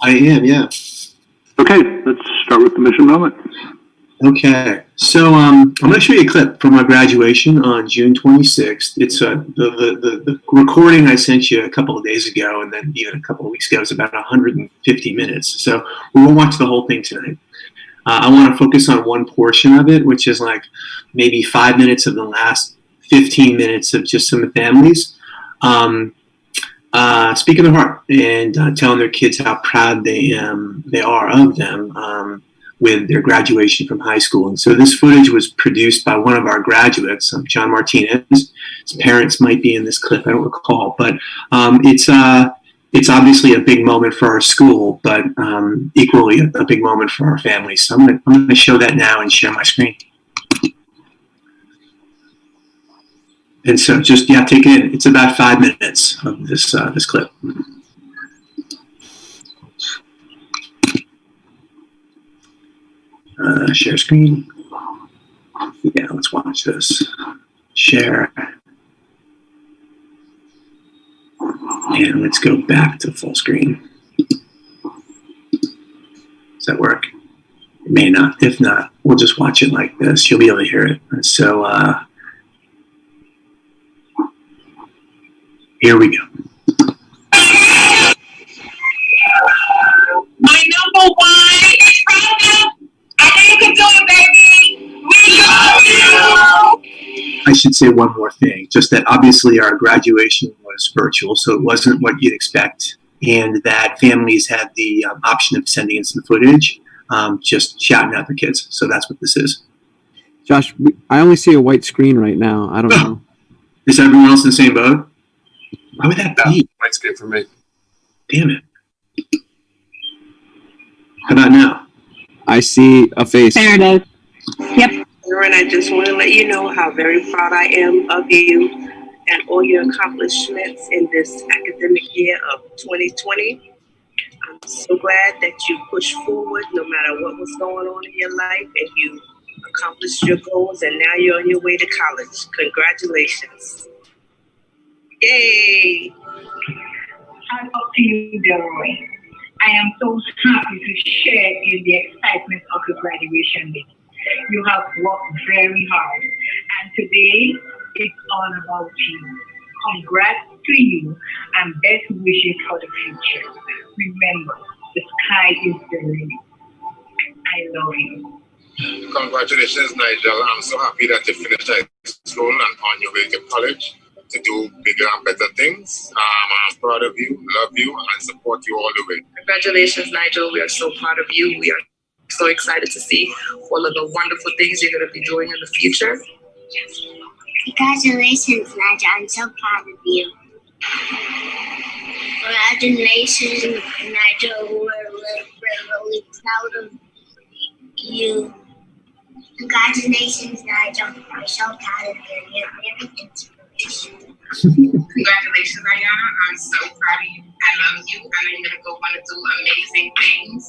I am, yeah. Okay, let's start with the mission moment. Okay, so I'm going to show you a clip from our graduation on June 26th. It's the recording I sent you a couple of days ago, and then even a couple of weeks ago. It's about 150 minutes. So we won't watch the whole thing tonight. I want to focus on one portion of it, which is like maybe 5 minutes of the last 15 minutes of just some families speaking their heart and telling their kids how proud they are of them with their graduation from high school. And so this footage was produced by one of our graduates, John Martinez. His parents might be in this clip, I don't recall, but it's obviously a big moment for our school, but equally a big moment for our families. So I'm going to show that now and share my screen. And so just, take it in. It's about 5 minutes of this clip. Share screen. Yeah, let's watch this. Share. And let's go back to full screen. Does that work? It may not. If not, we'll just watch it like this. You'll be able to hear it. And so here we go. My number one, I know you can do it, baby. We love you. I should say one more thing, just that obviously our graduation was virtual, so it wasn't what you'd expect, and that families had the option of sending in some footage, just shouting out their kids. So that's what this is. Josh, I only see a white screen right now. I don't know. Is everyone else in the same boat? Why would that be? White screen for me. Damn it. How about now? I see a face. There it is. Yep. And I just want to let you know how very proud I am of you and all your accomplishments in this academic year of 2020. I'm so glad that you pushed forward no matter what was going on in your life, and you accomplished your goals, and now you're on your way to college. Congratulations. Yay! Hats off to you, Delroy. I am so happy to share in the excitement of your graduation day. You have worked very hard, and today it's all about you. Congrats to you and best wishes for the future. Remember, the sky is the limit. I love you. Congratulations, Nigel. I'm so happy that you finished high school and on your way to college to do bigger and better things. I'm proud of you, love you, and support you all the way. Congratulations, Nigel. We are so proud of you. We are so excited to see all of the wonderful things you're going to be doing in the future. Congratulations, Nigel. I'm so proud of you. Congratulations, Nigel. We're really proud of you. Congratulations, Nigel. I'm so proud of you. You're very inspirational. Congratulations, Ayana. I'm so proud of you. I love you. I know you're going to go on to do amazing things.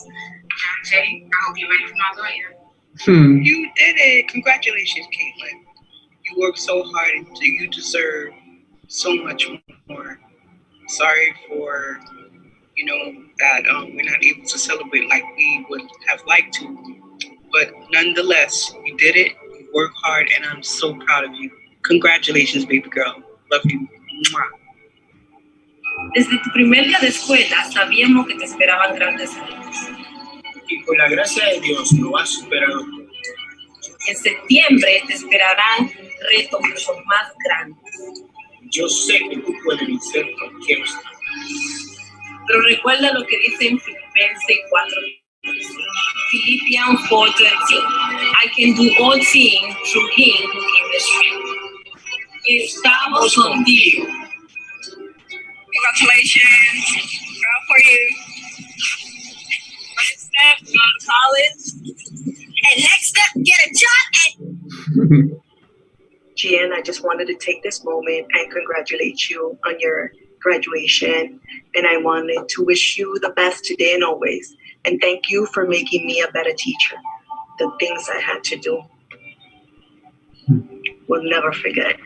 Jay, I hope you're ready for my lawyer. You did it. Congratulations, Caitlin. You worked so hard and you deserve so much more. Sorry for, that we're not able to celebrate like we would have liked to. But nonetheless, you did it. You worked hard, and I'm so proud of you. Congratulations, baby girl. Love you. Mwah. Desde tu primer día de escuela sabíamos que te esperaban grandes retos. Y por la gracia de Dios lo has superado todo. En septiembre te esperarán retos mucho más grandes. Yo sé que tú puedes vencer cualquier obstáculo. Pero recuerda lo que dice en Filipenses 4. Philippians 4:13. I can do all things through him who gives me strength. Estamos contigo. Congratulations. Proud for you. First step, go to college. And next step, get a job and Jen, I just wanted to take this moment and congratulate you on your graduation. And I wanted to wish you the best today and always. And thank you for making me a better teacher. The things I had to do. We'll never forget.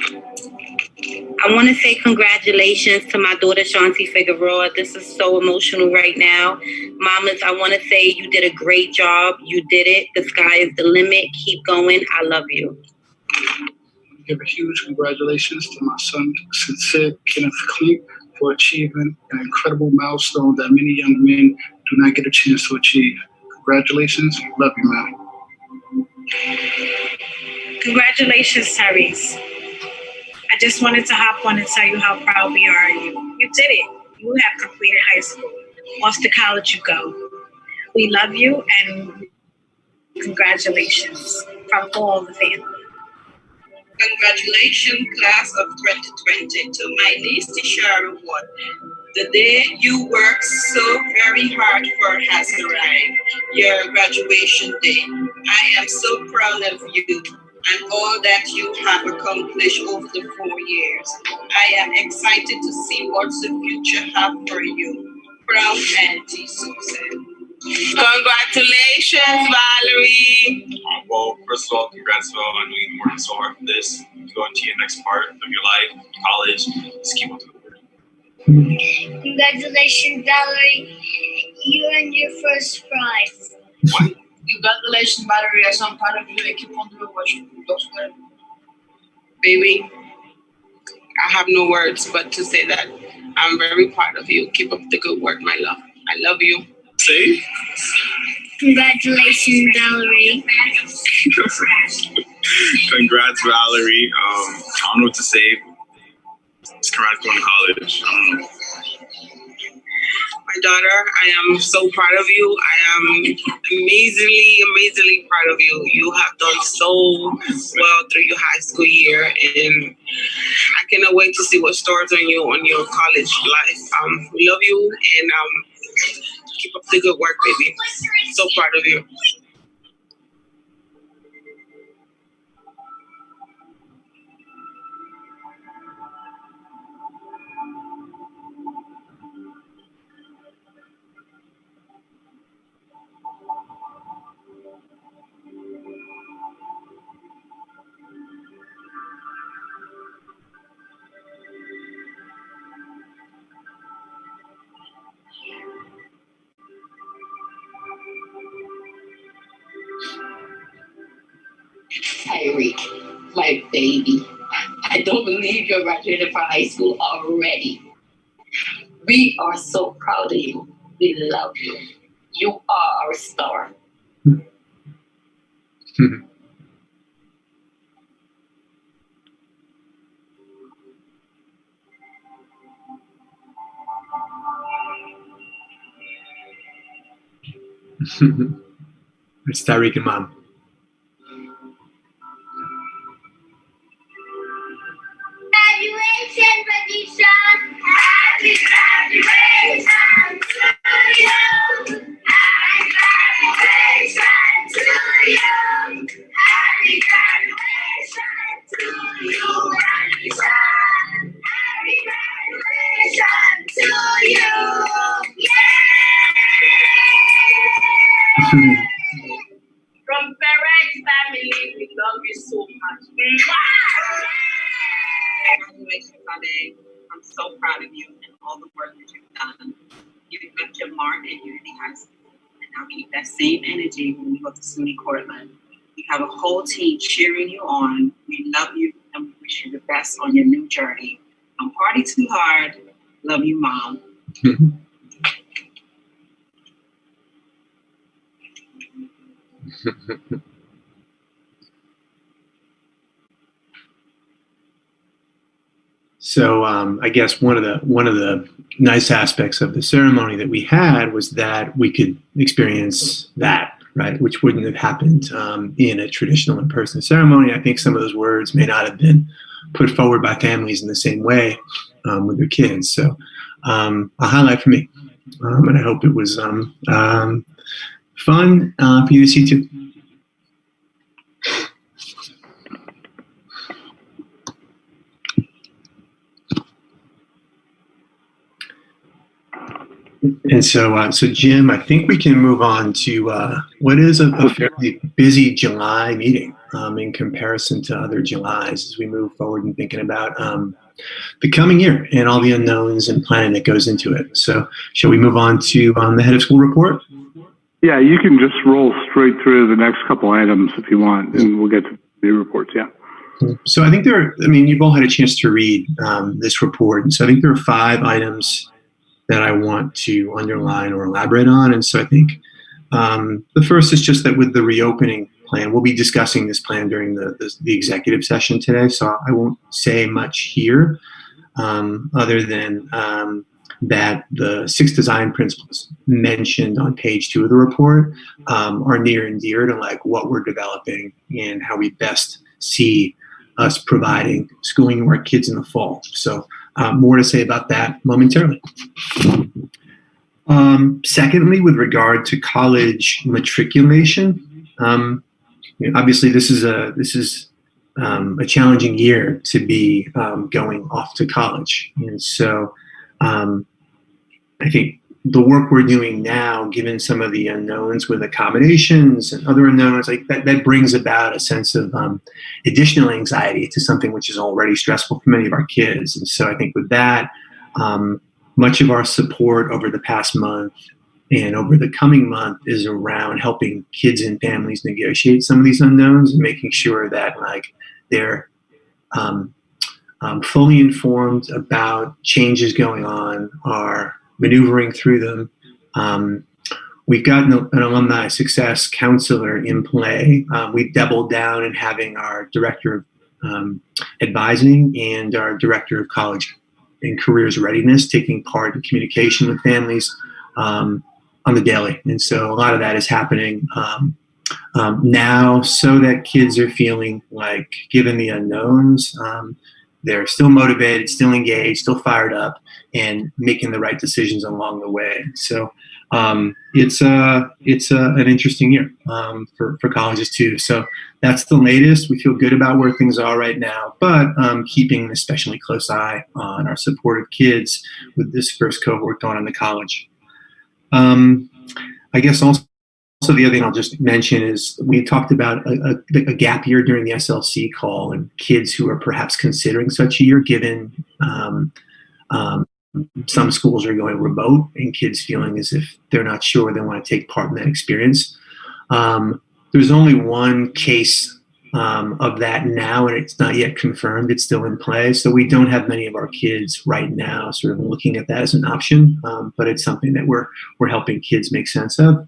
I want to say congratulations to my daughter, Shanti Figueroa. This is so emotional right now. Mamas, I want to say you did a great job. You did it. The sky is the limit. Keep going. I love you. Give a huge congratulations to my son, Sincere Kenneth Cleet, for achieving an incredible milestone that many young men do not get a chance to achieve. Congratulations. Love you, man. Congratulations, Tyrese. I just wanted to hop on and tell you how proud we are of you. You did it. You have completed high school. Off to college you go. We love you and congratulations from all the family. Congratulations, class of 2020, to my niece, Tishara Wood. The day you worked so very hard for has arrived, your graduation day. I am so proud of you and all that you have accomplished over the 4 years. I am excited to see what the future have for you. Proud Auntie Susan. Congratulations, Valerie. Well, first of all, congrats on doing working so hard for this. Go on to your next part of your life, college. Just keep up the work. Congratulations, Valerie. You earned your first prize. What? Congratulations, Valerie. I'm so proud of you and keep on doing what you do. Baby, I have no words but to say that I'm very proud of you. Keep up the good work, my love. I love you. Say? Congratulations, Valerie. Congrats, Valerie. I don't know what to say. Just congrats going to college. I don't know. My daughter, I am so proud of you. I am amazingly proud of you. You have done so well through your high school year, and I cannot wait to see what starts on you on your college life. We love you, and keep up the good work, baby. So proud of you. Tyreek, my baby, I don't believe you're graduated from high school already. We are so proud of you. We love you. You are our star. It's Tyreek and Mom. Graduation, Radisha. Happy graduation to you. Happy graduation to you. Happy graduation to you, Radisha. Happy graduation to you. Yay! From parents, family, we love you so much. Congratulations, Ade. I'm so proud of you and all the work that you've done. You left your mark at Unity High School, and now keep that same energy when you go to SUNY Cortland. You have a whole team cheering you on. We love you and we wish you the best on your new journey. Don't party too hard. Love you, Mom. So I guess one of the nice aspects of the ceremony that we had was that we could experience that, right, which wouldn't have happened in a traditional in-person ceremony. I think some of those words may not have been put forward by families in the same way with their kids. So a highlight for me, and I hope it was fun for you to see too. And so, Jim, I think we can move on to what is a fairly busy July meeting. in comparison to other Julys as we move forward and thinking about the coming year and all the unknowns and planning that goes into it. So shall we move on to the head of school report? Yeah, you can just roll straight through the next couple items if you want, and we'll get to the reports, yeah. So I think you've all had a chance to read this report. And so I think there are 5 items that I want to underline or elaborate on. And so I think the first is just that with the reopening plan, we'll be discussing this plan during the executive session today. So I won't say much here other than that the 6 design principles mentioned on page 2 of the report are near and dear to like what we're developing and how we best see us providing schooling to our kids in the fall. So more to say about that momentarily. Secondly, with regard to college matriculation, obviously this is a challenging year to be going off to college, and so I think the work we're doing now, given some of the unknowns with accommodations and other unknowns, like that brings about a sense of additional anxiety to something which is already stressful for many of our kids. And so I think with that, much of our support over the past month and over the coming month is around helping kids and families negotiate some of these unknowns and making sure that like they're fully informed about changes going on, are maneuvering through them. We've got an alumni success counselor in play. We've doubled down in having our director of advising and our director of college and careers readiness taking part in communication with families on the daily. And so a lot of that is happening now so that kids are feeling like, given the unknowns, they're still motivated, still engaged, still fired up, and making the right decisions along the way. So it's an interesting year for colleges too. So that's the latest. We feel good about where things are right now, but keeping an especially close eye on our supportive kids with this first cohort going on to college. I guess also the other thing I'll just mention is we talked about a gap year during the SLC call and kids who are perhaps considering such a year, given some schools are going remote and kids feeling as if they're not sure they want to take part in that experience. There's only one case of that now, and it's not yet confirmed. It's still in play. So we don't have many of our kids right now sort of looking at that as an option, but it's something that we're helping kids make sense of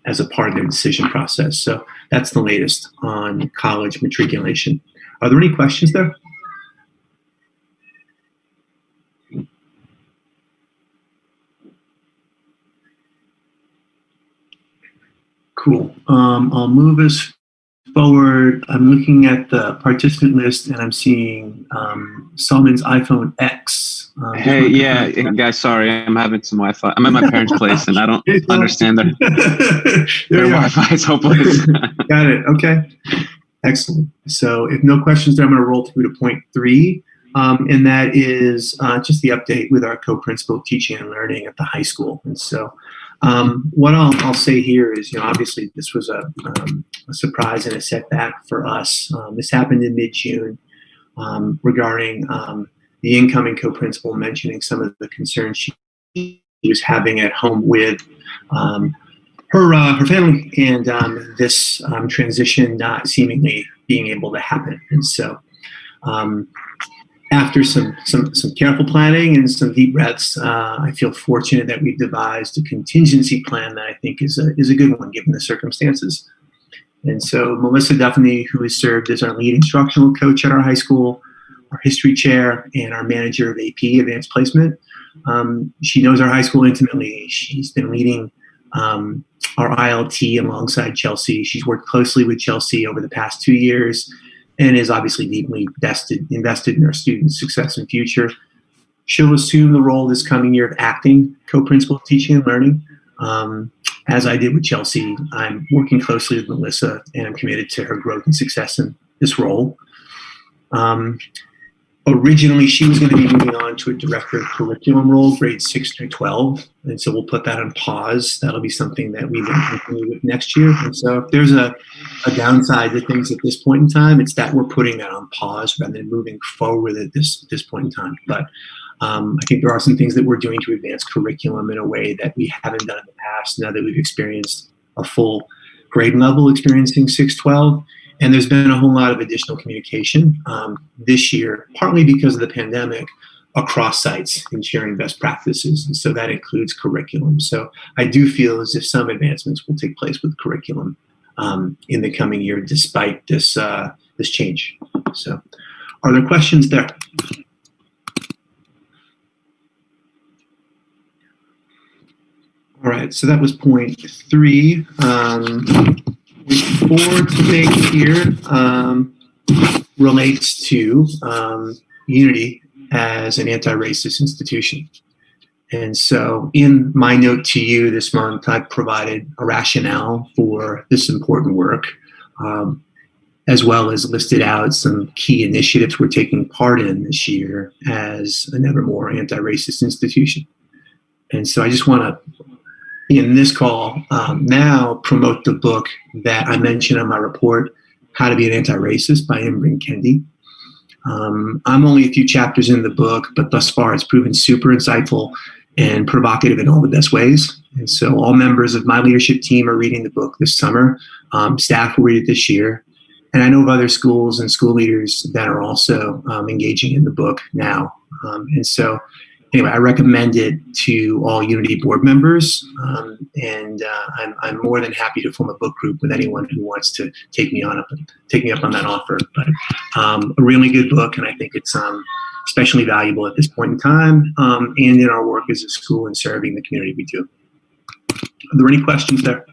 as a part of their decision process. So that's the latest on college matriculation. Are there any questions there? Cool. I'll move us forward. I'm looking at the participant list and I'm seeing Salman's iPhone X. Hey, yeah, guys, sorry, I'm having some Wi-Fi. I'm at my parents' place and I don't understand their Wi-Fi is hopeless. Got it. Okay. Excellent. So if no questions there, I'm going to roll through to point 3. And that is just the update with our co-principal teaching and learning at the high school. And so what I'll say here is, obviously this was a surprise and a setback for us. This happened in mid-June regarding the incoming co-principal mentioning some of the concerns she was having at home with her family and this transition not seemingly being able to happen. And so after some careful planning and some deep breaths, I feel fortunate that we've devised a contingency plan that I think is a good one given the circumstances. And so Melissa Duffney, who has served as our lead instructional coach at our high school, our history chair, and our manager of AP, Advanced Placement, she knows our high school intimately. She's been leading our ILT alongside Chelsea. She's worked closely with Chelsea over the past 2 years and is obviously deeply invested in our students' success and future. She'll assume the role this coming year of acting co-principal of teaching and learning. As I did with Chelsea, I'm working closely with Melissa, and I'm committed to her growth and success in this role. Originally, she was going to be moving on to a director of curriculum role, grades 6 through 12. And so we'll put that on pause. That'll be something that we then continue with next year. And so if there's a downside to things at this point in time, it's that we're putting that on pause rather than moving forward at this point in time. But I think there are some things that we're doing to advance curriculum in a way that we haven't done in the past now that we've experienced a full grade level experiencing 612. And there's been a whole lot of additional communication this year, partly because of the pandemic, across sites and sharing best practices. And so that includes curriculum. So I do feel as if some advancements will take place with curriculum in the coming year, despite this change. So are there questions there? All right, so that was point 3. Point 4 to make here relates to Unity as an anti-racist institution. And so in my note to you this month, I've provided a rationale for this important work, as well as listed out some key initiatives we're taking part in this year as an ever more anti-racist institution. And so I just want to, in this call, now promote the book that I mentioned on my report, How to Be an Anti-Racist by Imran Kendi. I'm only a few chapters in the book, but thus far it's proven super insightful and provocative in all the best ways. And so all members of my leadership team are reading the book this summer. Staff will read it this year. And I know of other schools and school leaders that are also engaging in the book now. And so anyway, I recommend it to all Unity board members, and I'm more than happy to form a book group with anyone who wants to take me up on that offer. But a really good book, and I think it's especially valuable at this point in time, and in our work as a school and serving the community we do. Are there any questions there?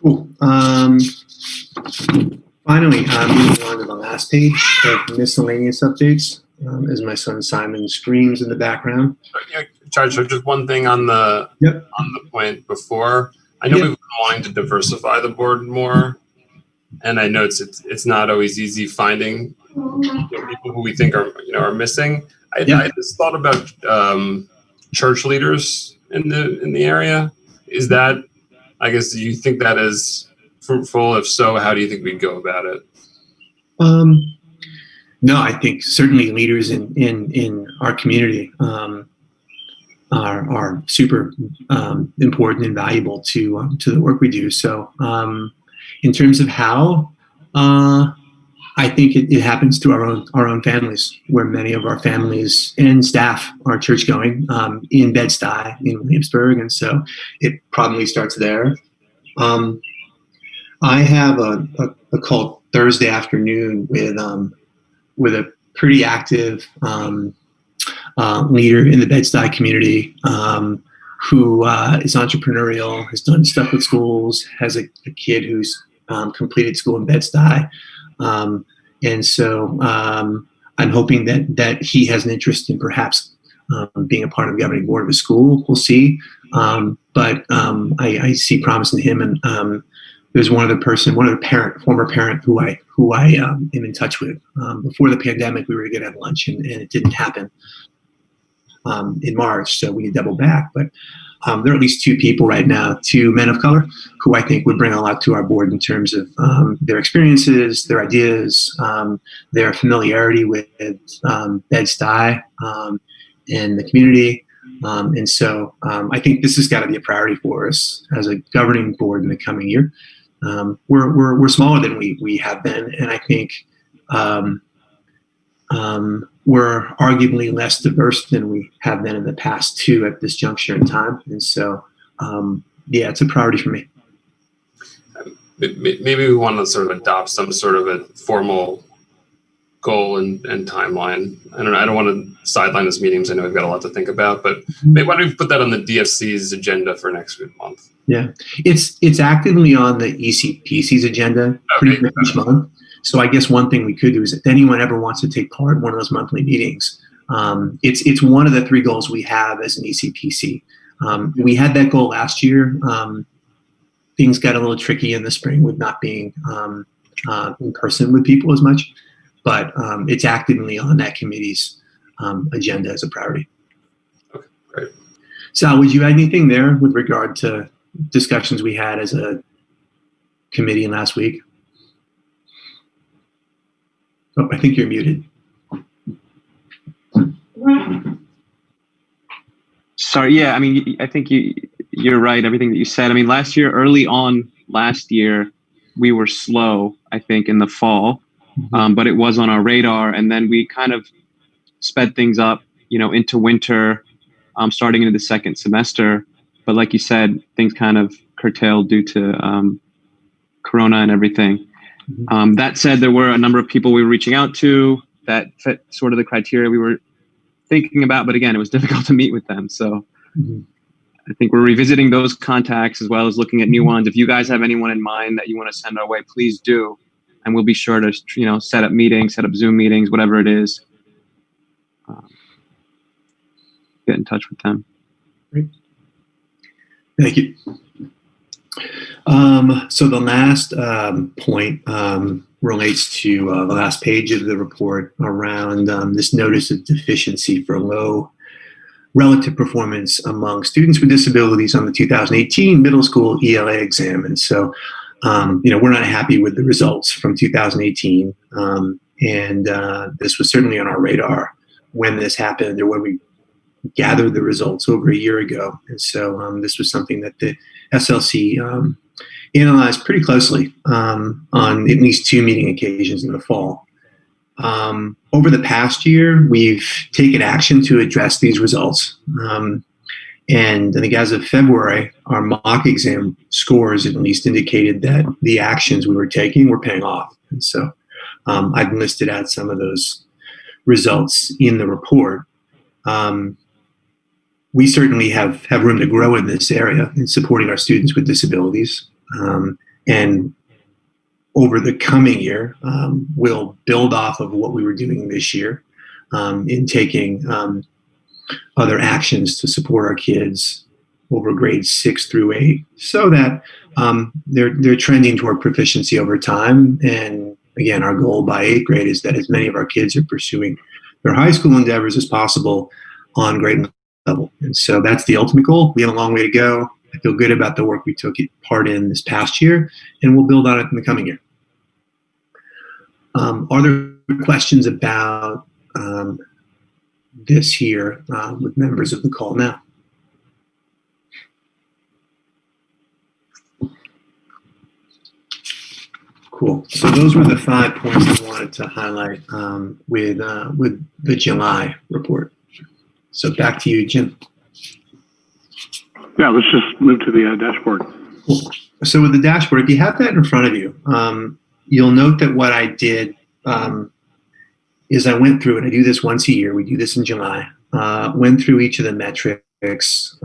Cool. Finally, moving on to the last page of miscellaneous updates, as my son Simon screams in the background. Yeah, Charles, so just one thing on the point before. I know we've been wanting to diversify the board more, and I know it's not always easy finding people who we think are missing. I just thought about church leaders in the area. Is that, I guess, do you think that is fruitful? If so, how do you think we'd go about it? No, I think certainly leaders in our community are super important and valuable to the work we do. So in terms of how, I think it happens to our own families, where many of our families and staff are church going in Bed-Stuy, in Williamsburg, and so it probably starts there. I have a call Thursday afternoon with a pretty active leader in the Bed-Stuy community who is entrepreneurial, has done stuff with schools, has a kid who's completed school in Bed-Stuy. And so I'm hoping that he has an interest in perhaps being a part of the governing board of a school. We'll see. But I see promise in him. And there's one other former parent who I am in touch with. Before the pandemic, we were going to have lunch, and it didn't happen in March, so we doubled back. But there are at least 2 people right now, 2 men of color, who I think would bring a lot to our board in terms of their experiences, their ideas, their familiarity with Bed-Stuy and the community. And so I think this has got to be a priority for us as a governing board in the coming year. We're smaller than we have been, and I think we're arguably less diverse than we have been in the past too at this juncture in time. And so, it's a priority for me. Maybe we want to sort of adopt some sort of a formal goal and timeline. I don't want to sideline this meeting, because I know we've got a lot to think about, but maybe why don't we put that on the DFC's agenda for next month? Yeah, it's actively on the ECPC's agenda pretty much each month. So I guess one thing we could do is, if anyone ever wants to take part in one of those monthly meetings, it's one of the 3 goals we have as an ECPC. We had that goal last year. things got a little tricky in the spring with not being in person with people as much, but it's actively on that committee's agenda as a priority. Okay, great. Sal, would you add anything there with regard to discussions we had as a committee last week? Oh, I think you're muted. Sorry, yeah, I mean, I think you're right, everything that you said. I mean, early on last year, we were slow, I think, in the fall, but it was on our radar. And then we kind of sped things up, into winter, starting into the second semester. But like you said, things kind of curtailed due to Corona and everything. That said, there were a number of people we were reaching out to that fit sort of the criteria we were thinking about, but again, it was difficult to meet with them. So I think we're revisiting those contacts as well as looking at new ones. If you guys have anyone in mind that you want to send our way, please do. And we'll be sure to, set up meetings, set up Zoom meetings, whatever it is. Get in touch with them. Great. Thank you. So the last point relates to the last page of the report around this notice of deficiency for low relative performance among students with disabilities on the 2018 middle school ELA exam. And so, we're not happy with the results from 2018. And this was certainly on our radar when this happened or when we gathered the results over a year ago. And so this was something that the SLC analyzed pretty closely on at least 2 meeting occasions in the fall. Over the past year, we've taken action to address these results. And I think as of February, our mock exam scores at least indicated that the actions we were taking were paying off. And so I've listed out some of those results in the report. We certainly have room to grow in this area in supporting our students with disabilities. And over the coming year, we'll build off of what we were doing this year in taking other actions to support our kids over grades 6 through 8 so that they're trending toward proficiency over time. And again, our goal by 8th grade is that as many of our kids are pursuing their high school endeavors as possible on grade level. And so that's the ultimate goal. We have a long way to go. I feel good about the work we took part in this past year, and we'll build on it in the coming year. Are there questions about this here with members of the call now? Cool. So those were the 5 points I wanted to highlight with the July report. So back to you, Jim. Yeah, let's just move to the dashboard. Cool. So with the dashboard, if you have that in front of you, you'll note that what I did is I went through, and I do this once a year. We do this in July. Went through each of the metrics,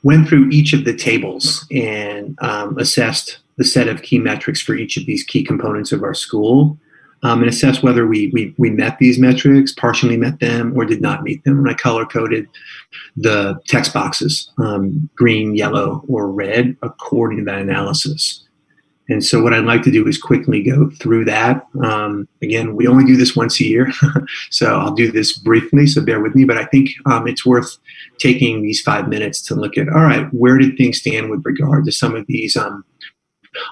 went through each of the tables, and assessed the set of key metrics for each of these key components of our school, and assessed whether we met these metrics, partially met them, or did not meet them. And I color-coded the text boxes, green, yellow, or red, according to that analysis. And so what I'd like to do is quickly go through that. Again, we only do this once a year, so I'll do this briefly, so bear with me. But I think it's worth taking these 5 minutes to look at, all right, where did things stand with regard to some of these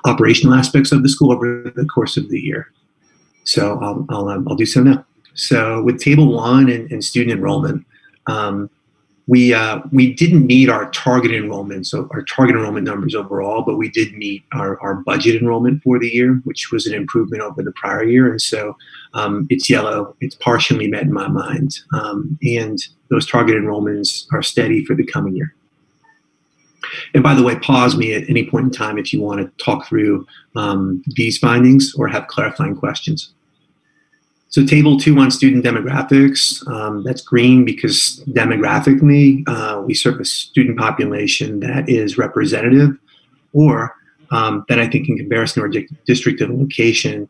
operational aspects of the school over the course of the year. So I'll do so now. So with Table 1 and student enrollment, we didn't meet our target enrollment, so our target enrollment numbers overall, but we did meet our budget enrollment for the year, which was an improvement over the prior year. And so it's yellow, it's partially met in my mind. And those target enrollments are steady for the coming year. And by the way, pause me at any point in time if you want to talk through these findings or have clarifying questions. So Table 2 on student demographics, that's green because demographically we serve a student population that is representative, or that I think in comparison to our district of location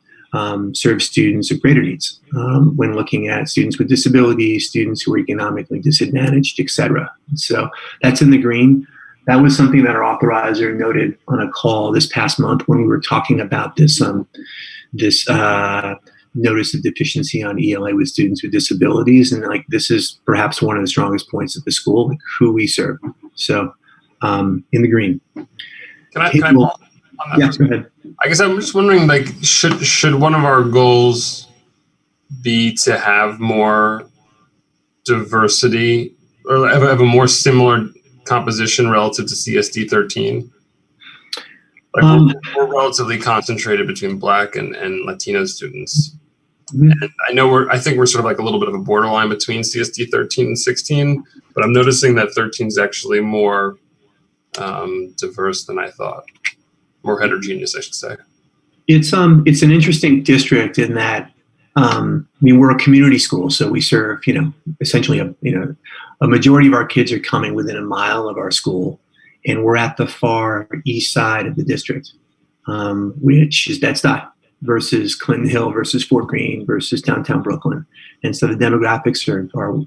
serves students of greater needs when looking at students with disabilities, students who are economically disadvantaged, et cetera. So that's in the green. that was something that our authorizer noted on a call this past month when we were talking about this notice of deficiency on ELA with students with disabilities, and like this is perhaps one of the strongest points of the school, like who we serve. So in the green. Can I on that? Yeah, go ahead. I guess I'm just wondering, like, should one of our goals be to have more diversity or have a more similar composition relative to CSD 13? Like we're relatively concentrated between Black and Latino students. Mm-hmm. And I think we're sort of like a little bit of a borderline between CSD 13 and 16, but I'm noticing that 13 is actually more diverse than I thought. More heterogeneous, I should say. It's an interesting district in that we're a community school, so we serve essentially a majority of our kids are coming within a mile of our school, and we're at the far east side of the district, which is Bed-Stuy versus Clinton Hill versus Fort Greene versus downtown Brooklyn, and so the demographics are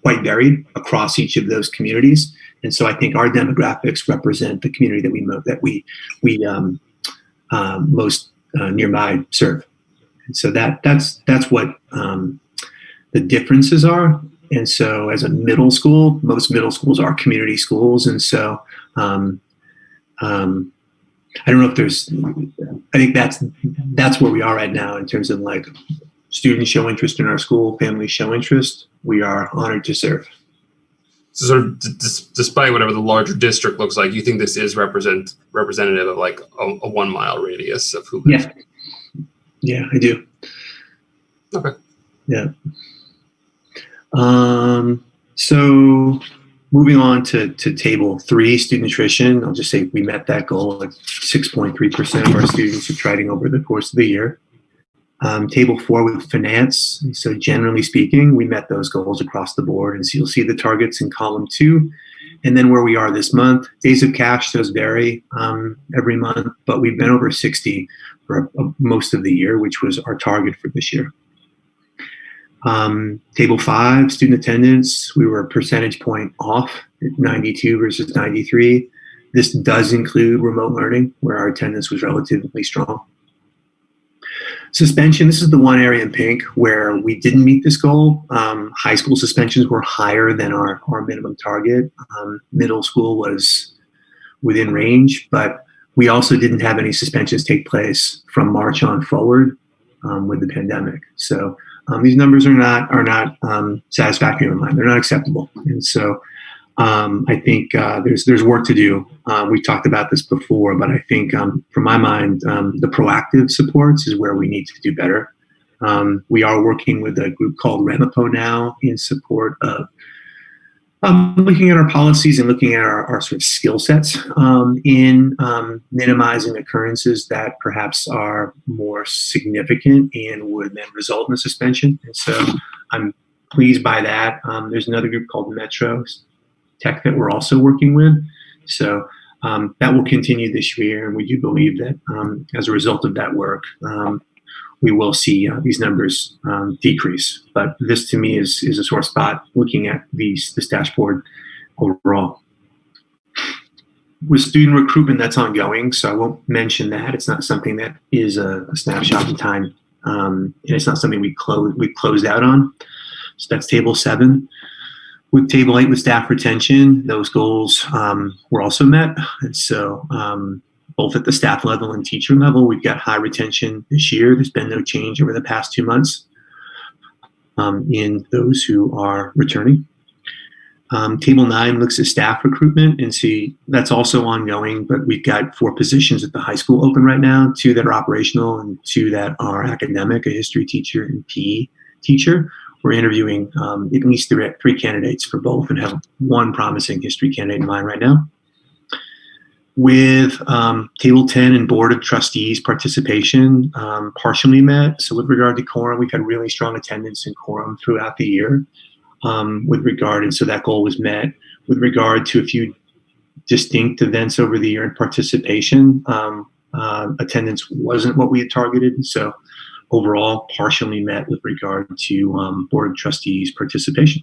quite varied across each of those communities. And so I think our demographics represent the community that we most nearby serve. And so that's what the differences are. And so as a middle school, most middle schools are community schools. And so I don't know if I think that's where we are right now in terms of like students show interest in our school, families show interest. We are honored to serve. So sort of despite whatever the larger district looks like, you think this is representative of like a 1 mile radius of who lives? Yeah, I do. Okay. Yeah. So moving on to table 3, student attrition, I'll just say we met that goal. Like 6.3% of our students are trading over the course of the year. Table 4 with finance. So generally speaking, we met those goals across the board. And so you'll see the targets in column 2. And then where we are this month, days of cash, those vary every month, but we've been over 60 for most of the year, which was our target for this year. Table 5, student attendance, we were a percentage point off at 92 versus 93. This does include remote learning, where our attendance was relatively strong. Suspension, this is the one area in pink where we didn't meet this goal. High school suspensions were higher than our minimum target. Middle school was within range, but we also didn't have any suspensions take place from March on forward with the pandemic. So these numbers are not satisfactory in my mind. They're not acceptable. And so I think there's work to do. We talked about this before, but I think from my mind, the proactive supports is where we need to do better. We are working with a group called Remapo now in support of looking at our policies and looking at our sort of skill sets in minimizing occurrences that perhaps are more significant and would then result in a suspension. And so I'm pleased by that. There's another group called Metro Tech that we're also working with. So that will continue this year, and we do believe that as a result of that work, we will see these numbers decrease. But this to me is a sore spot looking at this dashboard overall. With student recruitment, that's ongoing, so I won't mention that. It's not something that is a snapshot in time, and it's not something we closed out on. So that's table 7. With table 8 with staff retention, those goals were also met. And so both at the staff level and teacher level, we've got high retention this year. There's been no change over the past 2 months in those who are returning. Table 9 looks at staff recruitment, and see that's also ongoing, but we've got 4 positions at the high school open right now, 2 that are operational and 2 that are academic, a history teacher and PE teacher. We're interviewing at least 3 candidates for both and have 1 promising history candidate in mind right now. With Table 10 and Board of Trustees participation partially met. So with regard to quorum, we've had really strong attendance in quorum throughout the year and so that goal was met. With regard to a few distinct events over the year in participation, attendance wasn't what we had targeted. So overall, partially met with regard to Board of Trustees participation.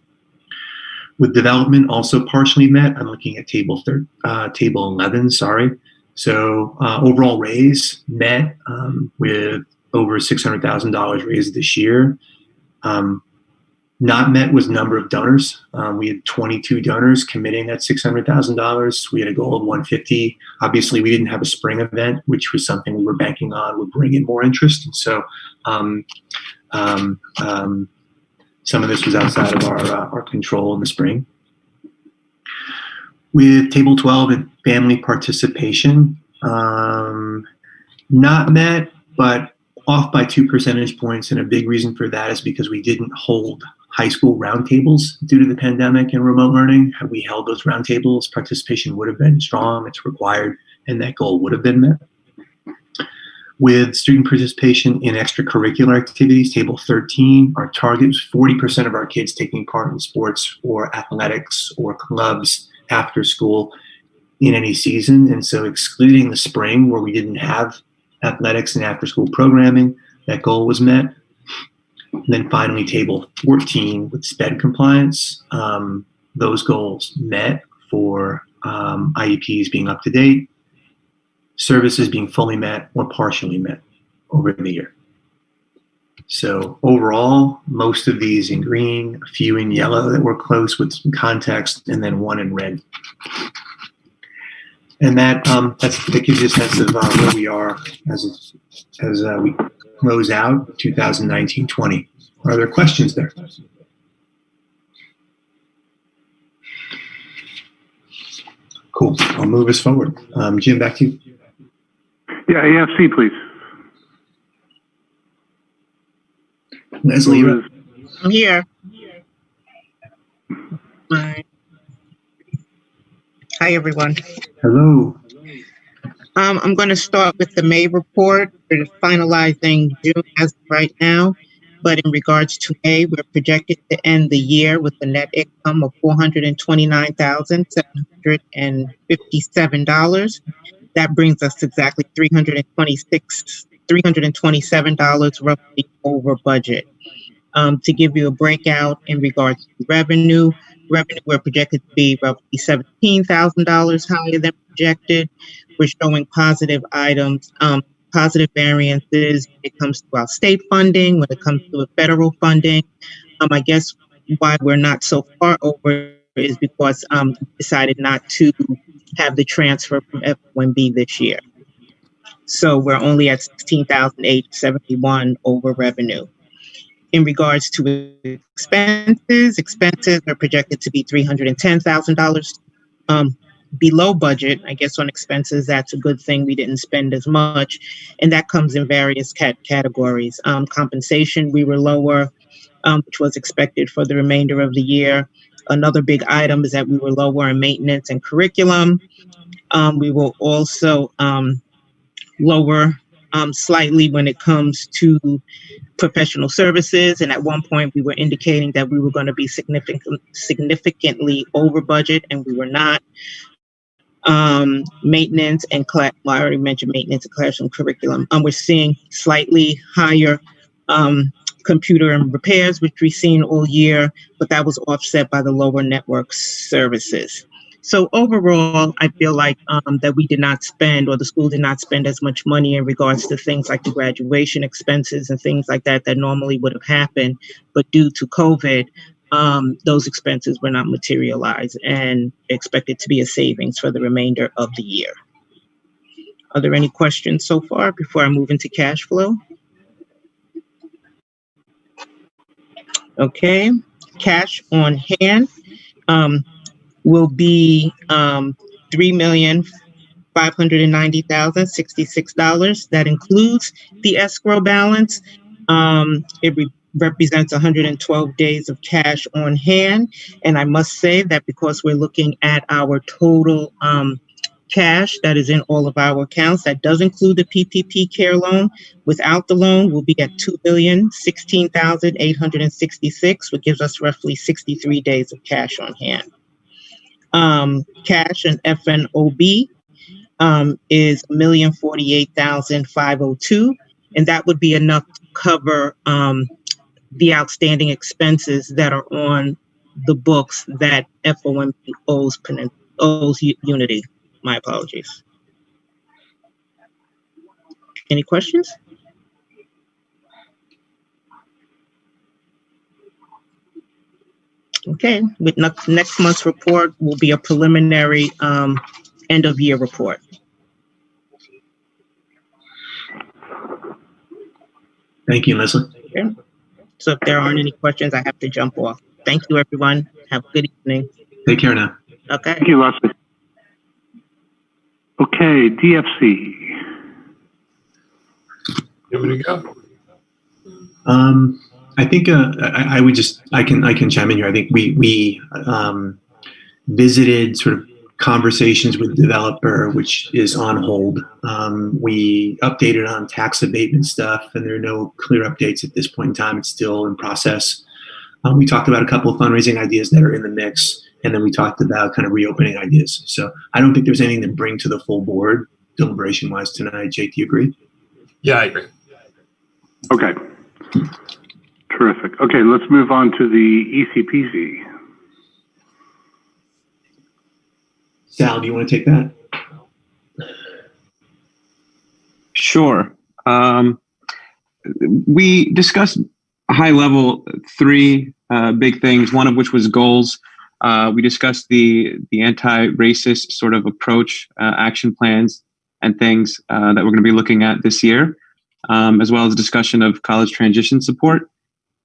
With development also partially met. I'm looking at table 11, sorry. So overall raise met with over $600,000 raised this year. Not met was number of donors. We had 22 donors committing that $600,000. We had a goal of 150. Obviously, we didn't have a spring event, which was something we were banking on would bring in more interest. And so some of this was outside of our control in the spring. With table 12 and family participation, not met, but off by 2 percentage points. And a big reason for that is because we didn't hold high school roundtables due to the pandemic and remote learning. Had we held those roundtables, participation would have been strong. It's required, and that goal would have been met. With student participation in extracurricular activities, table 13, our target was 40% of our kids taking part in sports or athletics or clubs after school in any season. And so excluding the spring where we didn't have athletics and after school programming, that goal was met. And then finally, table 14 with SPED compliance, those goals met for IEPs being up to date, services being fully met or partially met over the year. So overall, most of these in green, a few in yellow that were close with some context, and then one in red. And that gives you a sense of where we are as we close out 2019-20. Are there questions there? Cool. I'll move us forward. Jim, back to you. Yeah, AFC, please. Leslie, I'm here. Hi, everyone. Hello. I'm going to start with the May report. We're finalizing June as of right now, but in regards to May, we're projected to end the year with a net income of $429,757. That brings us exactly $327 roughly over budget. To give you a breakout in regards to revenue we're projected to be roughly $17,000 higher than projected. We're showing positive items, positive variances when it comes to our state funding, when it comes to federal funding. I guess why we're not so far over is because we decided not to have the transfer from F1B this year. So we're only at $16,871 over revenue. In regards to expenses are projected to be $310,000 below budget. I guess on expenses, that's a good thing. We didn't spend as much, and that comes in various categories. Compensation, we were lower, which was expected for the remainder of the year. Another big item is that we were lower in maintenance and curriculum. We will also lower slightly when it comes to professional services, and at one point we were indicating that we were going to be significantly over budget, and we were not. Maintenance and I already mentioned maintenance and classroom curriculum. We're seeing slightly higher computer and repairs, which we've seen all year, but that was offset by the lower network services. So overall, I feel like that we did not spend, or the school did not spend as much money in regards to things like the graduation expenses and things like that normally would have happened. But due to COVID, those expenses were not materialized and expected to be a savings for the remainder of the year. Are there any questions so far before I move into cash flow? Okay, cash on hand will be $3,590,066. That includes the escrow balance. It represents 112 days of cash on hand. And I must say that because we're looking at our total cash that is in all of our accounts, that does include the PPP care loan. Without the loan, we'll be at $2,016,866, which gives us roughly 63 days of cash on hand. Cash and FNOB is $1,048,502, and that would be enough to cover the outstanding expenses that are on the books that FOMP owes Unity. My apologies. Any questions? Okay, with next month's report will be a preliminary end of year report. Thank you, Leslie. Okay. So if there aren't any questions, I have to jump off. Thank you, everyone. Have a good evening. Take care now. Okay. Thank you, Leslie. Okay, DFC. You want me to go? I think I would just I can chime in here. I think we visited sort of conversations with the developer, which is on hold. We updated on tax abatement stuff, and there are no clear updates at this point in time. It's still in process. We talked about a couple of fundraising ideas that are in the mix, and then we talked about kind of reopening ideas. So I don't think there's anything to bring to the full board deliberation-wise tonight. Jake, do you agree? Yeah, I agree. Okay. Terrific. Okay, let's move on to the ECPC. Sal, do you want to take that? Sure. We discussed high level three big things, one of which was goals. We discussed the anti-racist sort of approach, action plans and things that we're going to be looking at this year, as well as discussion of college transition support.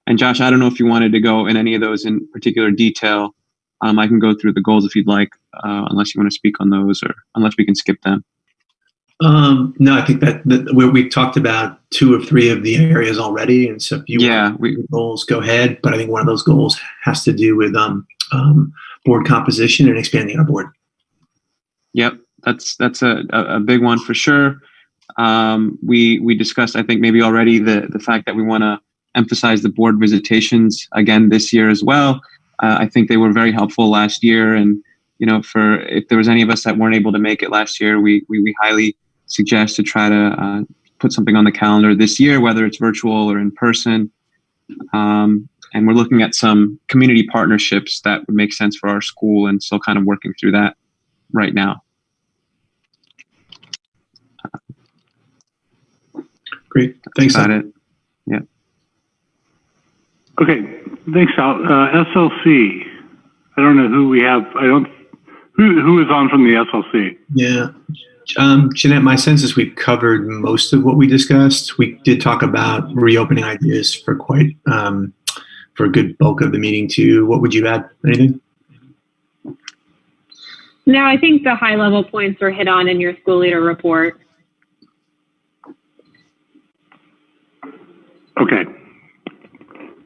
And Josh, I don't know if you wanted to go in any of those in particular detail. I can go through the goals if you'd like, unless you want to speak on those, or unless we can skip them. No, I think that we've talked about 2 of 3 of the areas already, and so if you want goals, go ahead. But I think one of those goals has to do with board composition and expanding our board. Yep, that's a big one for sure. We discussed, I think, maybe already the fact that we want to emphasize the board visitations again this year as well. I think they were very helpful last year, and for if there was any of us that weren't able to make it last year, we highly suggest to try to put something on the calendar this year, whether it's virtual or in person. And we're looking at some community partnerships that would make sense for our school, and still kind of working through that right now. Great, thanks. That's about it. Yeah. Okay, thanks, Al. SLC. I don't know who we have. Who is on from the SLC? Yeah. Jeanette, my sense is we've covered most of what we discussed. We did talk about reopening ideas for for a good bulk of the meeting too. What would you add? Anything? No, I think the high level points were hit on in your school leader report. Okay.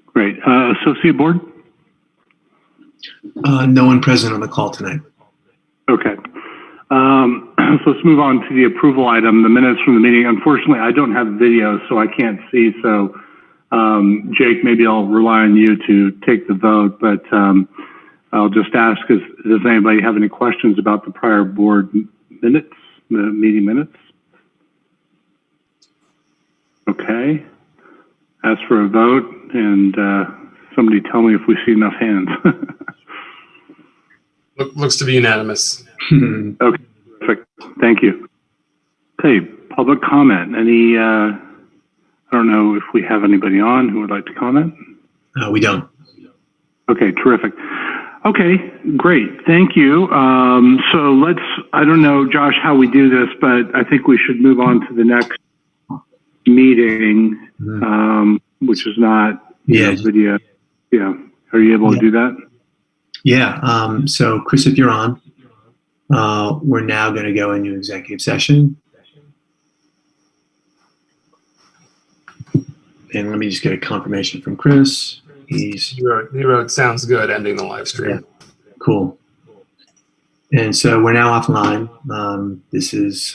Great. Associate board? No one present on the call tonight. Okay. So let's move on to the approval item, the minutes from the meeting. Unfortunately, I don't have video, so I can't see. So, Jake, maybe I'll rely on you to take the vote, but I'll just ask, does anybody have any questions about the prior board minutes, the meeting minutes? Okay. Ask for a vote, and somebody tell me if we see enough hands. Looks to be unanimous. Okay, perfect. Thank you. Okay, public comment. Any, I don't know if we have anybody on who would like to comment. We don't. Okay, terrific. Okay, great. Thank you. So let's, I don't know, Josh, how we do this, but I think we should move on to the next meeting, which is not video. Yeah. Are you able to do that? Yeah. So Chris, if you're on, we're now going to go into executive session. And let me just get a confirmation from Chris. He wrote, sounds good, ending the live stream. Yeah. Cool. And so we're now offline. This is